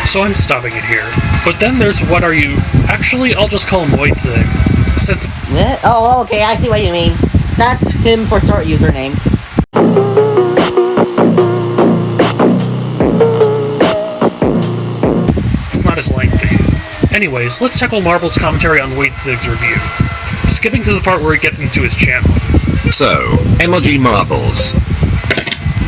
So I'm stopping it here. But then there's what are you... Actually, I'll just call him White Thing. Since... Oh, okay, I see what you mean. That's him for short username. It's not as lengthy. Anyways, let's tackle Marbles' commentary on White Thing's review. Skipping to the part where he gets into his channel. So, Emoji Marbles.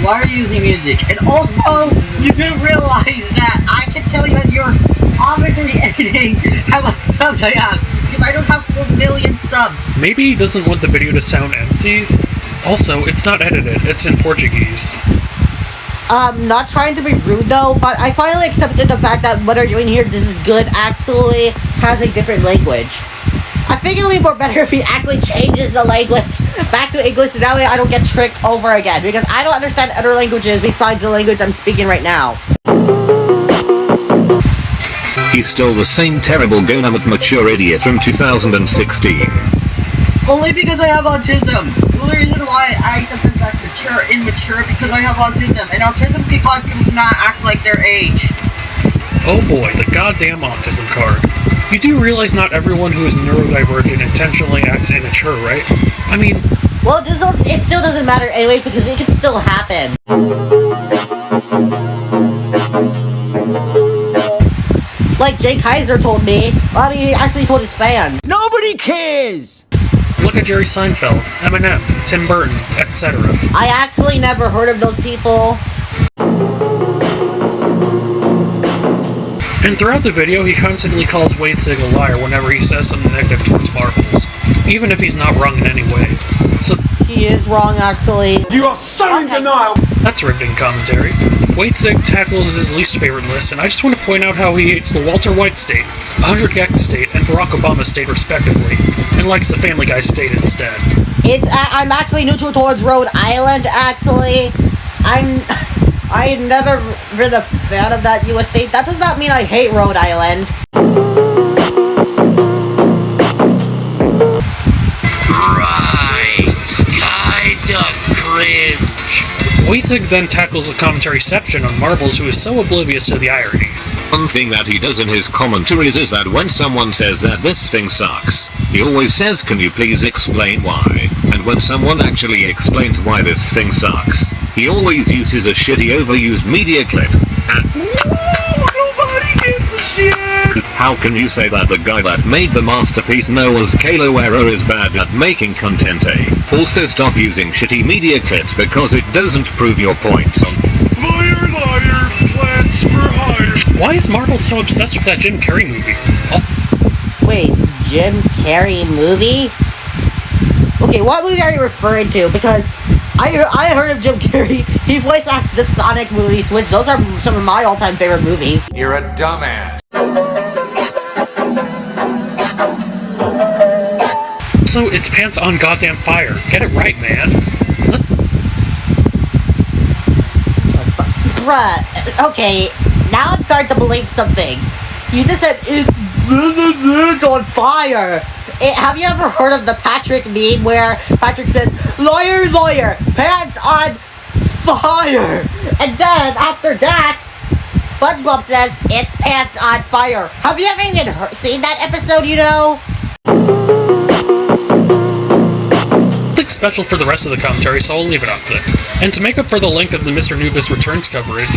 Why are you using music? And also, you do realize that I can tell you that you're obviously editing how much subs I have, because I don't have 4 million subs. Maybe he doesn't want the video to sound empty. Also, it's not edited, it's in Portuguese. Not trying to be rude though, but I finally accepted the fact that what they're doing here, This Is Good, actually has a different language. I think it would be more better if he actually changes the language back to English, so that way I don't get tricked over again, because I don't understand other languages besides the language I'm speaking right now. He's still the same terrible gonamut mature idiot from 2016. Only because I have autism. The only reason why I sometimes act immature, because I have autism, and autism can cause people to not act like their age. Oh boy, the goddamn autism card. You do realize not everyone who is neurodivergent intentionally acts immature, right? I mean... Well, it still doesn't matter anyways, because it can still happen. Like Jay Kaiser told me, well, he actually told his fans. Nobody cares! Look at Jerry Seinfeld, Eminem, Tim Burton, etc. I actually never heard of those people. And throughout the video, he constantly calls White Thing a liar whenever he says something negative towards Marbles, even if he's not wrong in any way. So he is wrong, actually. You are so in denial! That's riveting commentary. White Thing tackles his least favorite list, and I just want to point out how he hates the Walter White state, 100 Gex state, and Barack Obama state respectively, and likes the Family Guy state instead. I'm actually neutral towards Rhode Island, actually. I never been a fan of that US state. That does not mean I hate Rhode Island. Right. Kinda cringe. White Thing then tackles the commentary section on Marbles, who is so oblivious to the irony. One thing that he does in his commentaries is that when someone says that this thing sucks, he always says, "Can you please explain why?" And when someone actually explains why this thing sucks, he always uses a shitty overused media clip. And nobody gives a shit! How can you say that the guy that made the masterpiece Noah's Caloero is bad at making content, eh? Also stop using shitty media clips because it doesn't prove your point. Liar, liar, plans for hire. Why is Marbles so obsessed with that Jim Carrey movie? Oh. Wait, Jim Carrey movie? Okay, what movie are you referring to? Because I heard of Jim Carrey. He voice acts the Sonic movies, which those are some of my all-time favorite movies. You're a dumbass. So it's Pants on Goddamn Fire. Get it right, man. Bruh, okay, now I'm starting to believe something. You just said it's on fire. Have you ever heard of the Patrick meme where Patrick says, "Lawyer, lawyer, pants on fire"? And then after that, SpongeBob says, "It's pants on fire." Have you ever even seen that episode, you know? Nothing special for the rest of the commentary, so I'll leave it up there. And to make up for the length of the Mr. Nubis Returns coverage,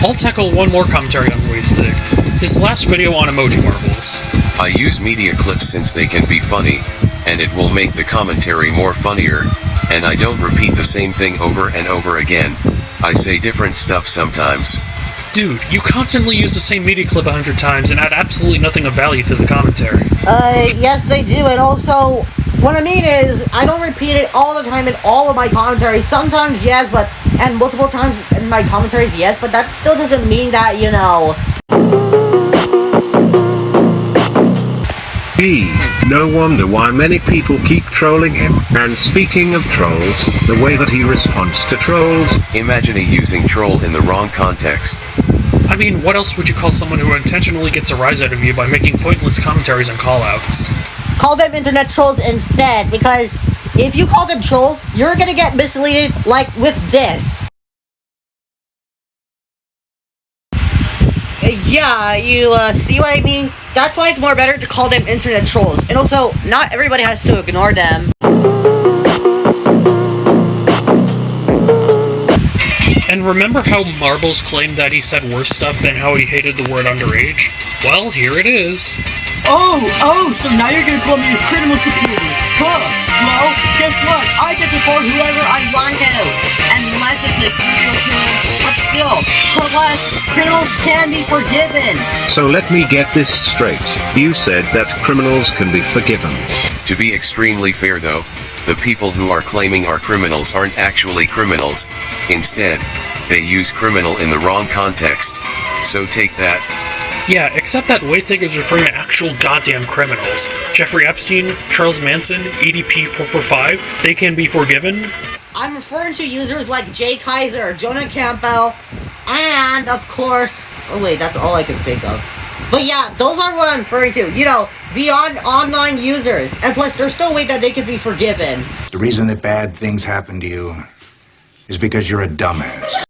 I'll tackle one more commentary on White Thing, his last video on Emoji Marbles. I use media clips since they can be funny, and it will make the commentary more funnier, and I don't repeat the same thing over and over again. I say different stuff sometimes. Dude, you constantly use the same media clip 100 times and add absolutely nothing of value to the commentary. Yes they do, and also, what I mean is, I don't repeat it all the time in all of my commentaries. Sometimes yes, and multiple times in my commentaries yes, but that still doesn't mean that, you know. No wonder why many people keep trolling him. And speaking of trolls, the way that he responds to trolls... Imagine using troll in the wrong context. I mean, what else would you call someone who intentionally gets a rise out of you by making pointless commentaries and callouts? Call them internet trolls instead, because if you call them trolls, you're gonna get misleaded like with this. Yeah, you see what I mean? That's why it's more better to call them internet trolls. And also, not everybody has to ignore them. And remember how Marbles claimed that he said worse stuff than how he hated the word underage? Well, here it is. Oh, so now you're gonna call me a criminal superior. Huh, well, guess what? I get to call whoever I want to. Unless it's a serial killer. But still, class, criminals can be forgiven. So let me get this straight. You said that criminals can be forgiven. To be extremely fair though, the people who are claiming are criminals aren't actually criminals. Instead, they use criminal in the wrong context. So take that. Yeah, except that Waythig is referring to actual goddamn criminals. Jeffrey Epstein, Charles Manson, EDP-445, they can be forgiven. I'm referring to users like Jay Kaiser, Jonah Campbell, and, of course... Oh wait, that's all I can think of. But yeah, those are what I'm referring to. You know, the online users. And plus, there's still a way that they can be forgiven. The reason that bad things happen to you is because you're a dumbass.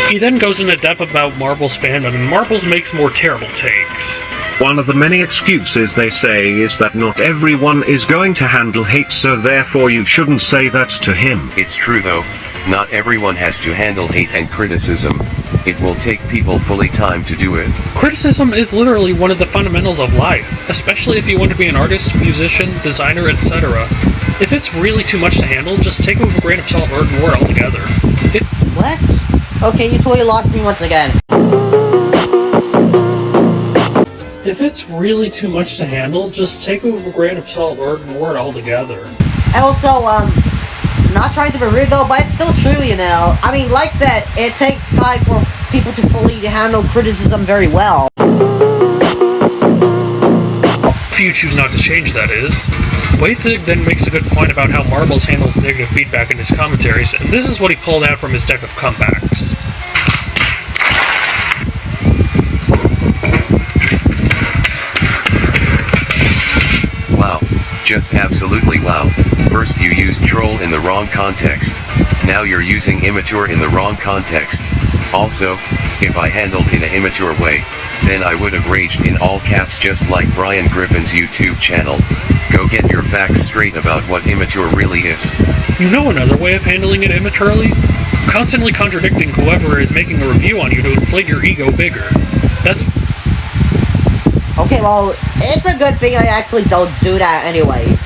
He then goes into depth about Marbles fandom, and Marbles makes more terrible takes. One of the many excuses they say is that not everyone is going to handle hate, so therefore you shouldn't say that to him. It's true though, not everyone has to handle hate and criticism. It will take people fully time to do it. Criticism is literally one of the fundamentals of life, especially if you want to be an artist, musician, designer, etc. If it's really too much to handle, just take it with a grain of salt or ignore it altogether. What? Okay, you totally lost me once again. If it's really too much to handle, just take it with a grain of salt or ignore it altogether. And also, not trying to be rude though, but it's still true, you know. I mean, like I said, it takes time for people to fully handle criticism very well. If you choose not to change, that is. Waythig then makes a good point about how Marbles handles negative feedback in his commentaries, and this is what he pulled out from his deck of comebacks. Wow, just absolutely wow. First you used troll in the wrong context. Now you're using immature in the wrong context. Also, if I handled in an immature way, then I would have raged in all caps just like Brian Griffin's YouTube channel. Go get your facts straight about what immature really is. You know another way of handling it immaturely? Constantly contradicting whoever is making a review on you to inflate your ego bigger. That's... Okay, well, it's a good thing I actually don't do that anyways.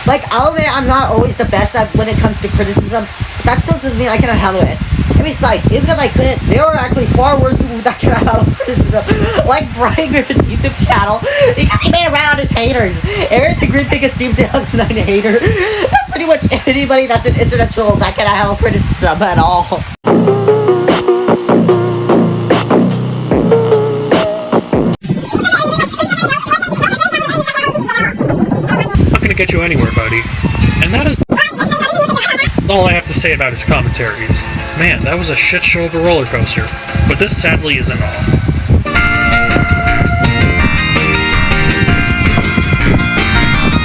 Like, I'll admit I'm not always the best at when it comes to criticism, but that still doesn't mean I cannot handle it. And besides, even if I couldn't, there are actually far worse people that cannot handle criticism. Like Brian Griffin's YouTube channel, because he made around his haters. Eric the Green Pig Steam 2009 hater. Pretty much anybody that's an internet troll that cannot handle criticism at all. Get you anywhere, buddy. And that is all I have to say about his commentaries. Man, that was a shit show of a roller coaster. But this sadly isn't all.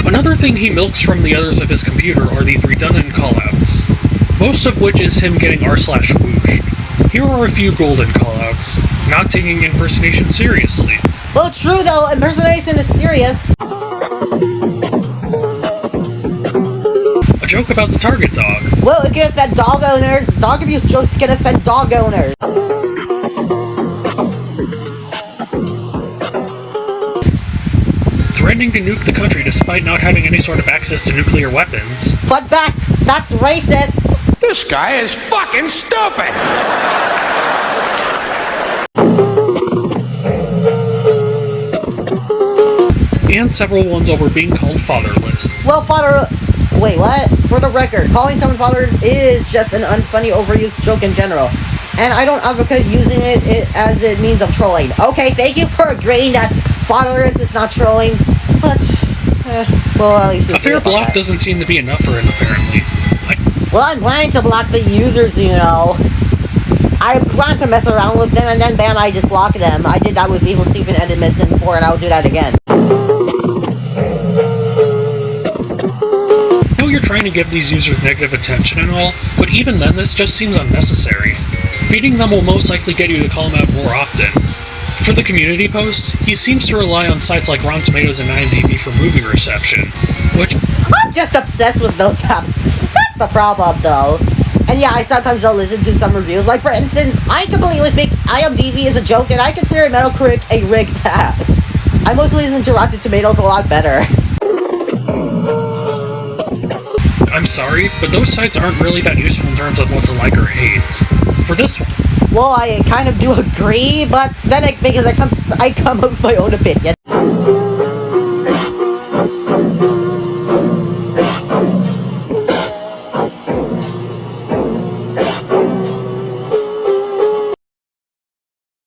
Another thing he milks from the others of his computer are these redundant callouts. Most of which is him getting r/whoosh. Here are a few golden callouts. Not taking impersonation seriously. Well, it's true though, impersonation is serious. A joke about the Target dog. Well, it can offend dog owners. Dog abuse jokes can offend dog owners. Threatening to nuke the country despite not having any sort of access to nuclear weapons. Fun fact, that's racist. This guy is fucking stupid! And several ones over being called fatherless. Well, wait, what? For the record, calling someone fatherless is just an unfunny, overused joke in general. And I don't advocate using it as a means of trolling. Okay, thank you for agreeing that fatherless is not trolling, but, well, at least a fair block doesn't seem to be enough for him, apparently. Well, I'm planning to block the users, you know. I plan to mess around with them, and then bam, I just block them. I did that with Evil Stephen and Missing 4, and I'll do that again. know you're trying to give these users negative attention and all, but even then this just seems unnecessary. Feeding them will most likely get you to call them out more often. For the community posts, he seems to rely on sites like Rotten Tomatoes and IMDb for movie reception, which... I'm just obsessed with those apps. That's the problem, though. And yeah, I sometimes don't listen to some reviews. Like, for instance, I completely think IMDb is a joke, and I consider Metacritic a rigged app. I mostly listen to Rotten Tomatoes a lot better. I'm sorry, but those sites aren't really that useful in terms of what to like or hate. For this one... Well, I kind of do agree, but then because I come up with my own opinion.